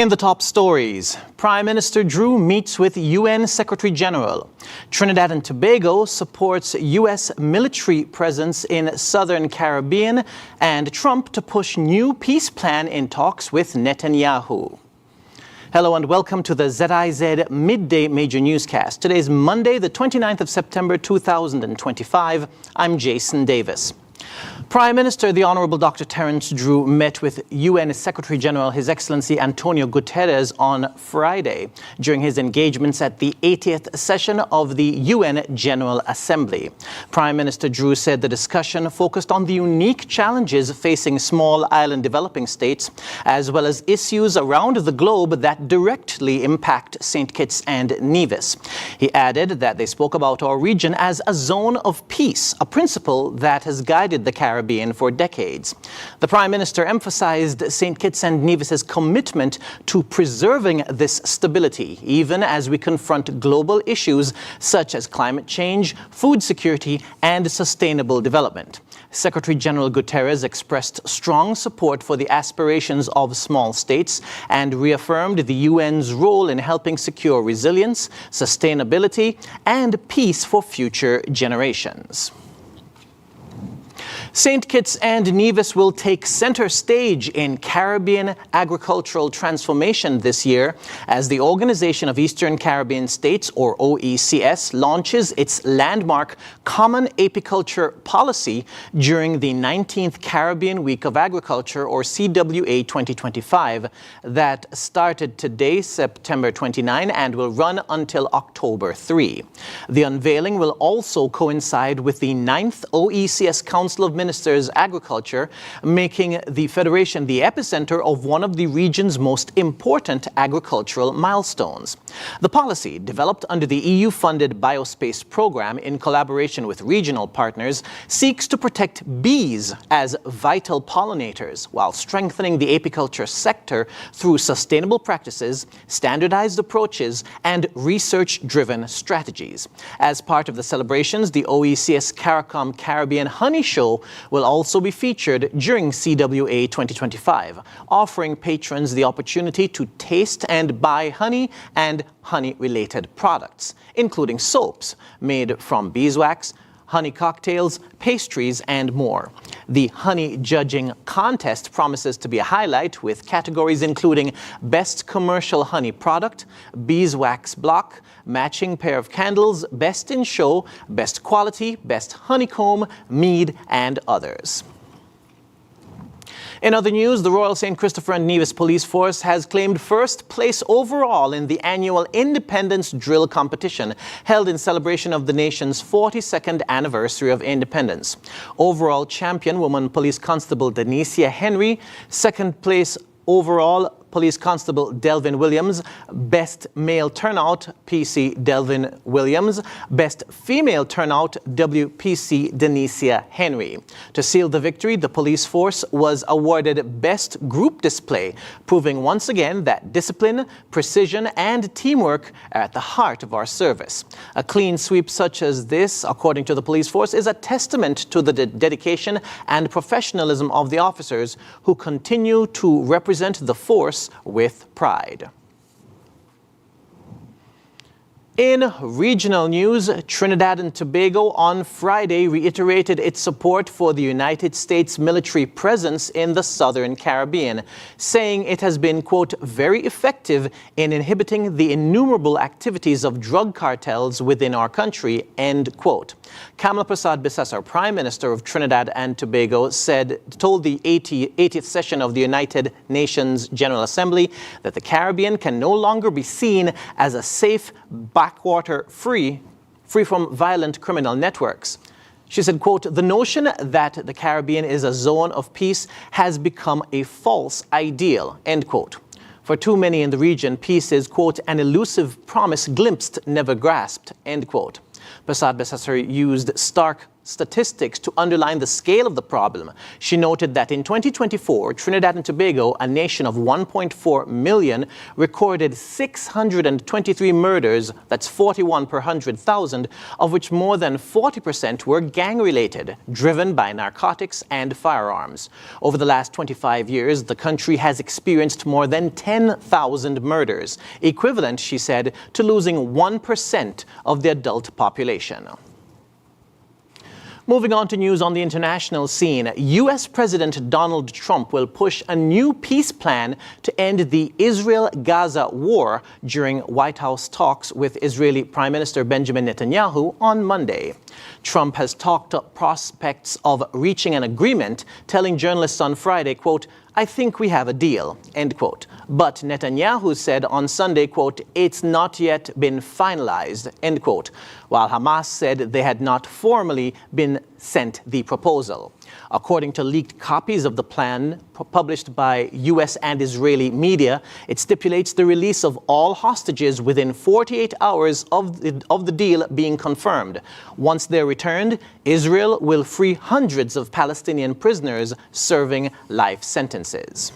In the top stories, Prime Minister Drew meets with UN Secretary General. Trinidad and Tobago supports U.S. military presence in southern Caribbean, and Trump to push new peace plan in talks with Netanyahu. Hello and welcome to the ZIZ Midday Major Newscast. Today is Monday, the 29th of September 2025. I'm Jason Davis. Prime Minister the Honourable Dr. Terence Drew met with UN Secretary General His Excellency Antonio Guterres on Friday during his engagements at the 80th session of the UN General Assembly. Prime Minister Drew said the discussion focused on the unique challenges facing small island developing states, as well as issues around the globe that directly impact St. Kitts and Nevis. He added that they spoke about our region as a zone of peace, a principle that has guided the Caribbean for decades. The Prime Minister emphasized St. Kitts and Nevis's commitment to preserving this stability, even as we confront global issues such as climate change, food security, and sustainable development. Secretary General Guterres expressed strong support for the aspirations of small states and reaffirmed the UN's role in helping secure resilience, sustainability, and peace for future generations. St. Kitts and Nevis will take center stage in Caribbean agricultural transformation this year as the Organization of Eastern Caribbean States, or OECS, launches its landmark Common Apiculture Policy during the 19th Caribbean Week of Agriculture, or CWA 2025, that started today, September 29, and will run until October 3. The unveiling will also coincide with the 9th OECS Council of Ministers Agriculture, making the Federation the epicenter of one of the region's most important agricultural milestones. The policy, developed under the EU-funded Biospace program in collaboration with regional partners, seeks to protect bees as vital pollinators while strengthening the apiculture sector through sustainable practices, standardized approaches, and research-driven strategies. As part of the celebrations, the OECS CARICOM Caribbean Honey Show will also be featured during CWA 2025, offering patrons the opportunity to taste and buy honey and honey-related products, including soaps made from beeswax, honey cocktails, pastries, and more. The honey judging contest promises to be a highlight, with categories including Best Commercial Honey Product, Beeswax Block, Matching Pair of Candles, Best in Show, Best Quality, Best Honeycomb, Mead, and others. In other news, the Royal St. Christopher and Nevis Police Force has claimed first place overall in the annual Independence Drill Competition held in celebration of the nation's 42nd anniversary of independence. Overall champion woman Police Constable Denicia Henry, second place overall Police Constable Delvin Williams, Best Male Turnout PC Delvin Williams, Best Female Turnout WPC Denicia Henry. To seal the victory, the police force was awarded Best Group Display, proving once again that discipline, precision, and teamwork are at the heart of our service. A clean sweep such as this, according to the police force, is a testament to the dedication and professionalism of the officers who continue to represent the force with pride. In regional news, Trinidad and Tobago on Friday reiterated its support for the United States military presence in the southern Caribbean, saying it has been, quote, very effective in inhibiting the innumerable activities of drug cartels within our country, end quote. Kamala Persad-Bissessar, Prime Minister of Trinidad and Tobago, told the 80th session of the United Nations General Assembly that the Caribbean can no longer be seen as a safe backwater free from violent criminal networks. She said, quote, the notion that the Caribbean is a zone of peace has become a false ideal, end quote. For too many in the region, peace is, quote, an elusive promise glimpsed, never grasped, end quote. Persad-Bissessar used stark statistics to underline the scale of the problem. She noted that in 2024, Trinidad and Tobago, a nation of 1.4 million, recorded 623 murders, that's 41 per 100,000, of which more than 40% were gang-related, driven by narcotics and firearms. Over the last 25 years, the country has experienced more than 10,000 murders, equivalent, she said, to losing 1% of the adult population. Moving on to news on the international scene, U.S. President Donald Trump will push a new peace plan to end the Israel-Gaza war during White House talks with Israeli Prime Minister Benjamin Netanyahu on Monday. Trump has talked up prospects of reaching an agreement, telling journalists on Friday, quote, "I think we have a deal," end quote. But Netanyahu said on Sunday, quote, "It's not yet been finalized," end quote, while Hamas said they had not formally been sent the proposal. According to leaked copies of the plan published by U.S. and Israeli media, it stipulates the release of all hostages within 48 hours of the deal being confirmed. Once they're returned, Israel will free hundreds of Palestinian prisoners serving life sentences.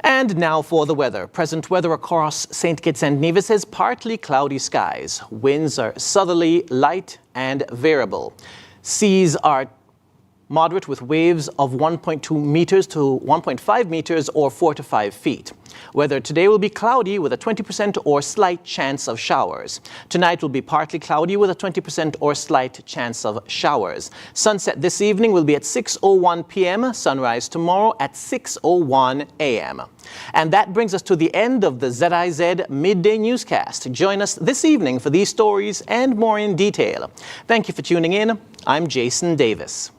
And now for the weather. Present weather across St. Kitts and Nevis is partly cloudy skies. Winds are southerly, light and variable. Seas are moderate with waves of 1.2 meters to 1.5 meters or 4 to 5 feet. Weather today will be cloudy with a 20% or slight chance of showers. Tonight will be partly cloudy with a 20% or slight chance of showers. Sunset this evening will be at 6:01 p.m., sunrise tomorrow at 6:01 a.m. And that brings us to the end of the ZIZ Midday Newscast. Join us this evening for these stories and more in detail. Thank you for tuning in. I'm Jason Davis.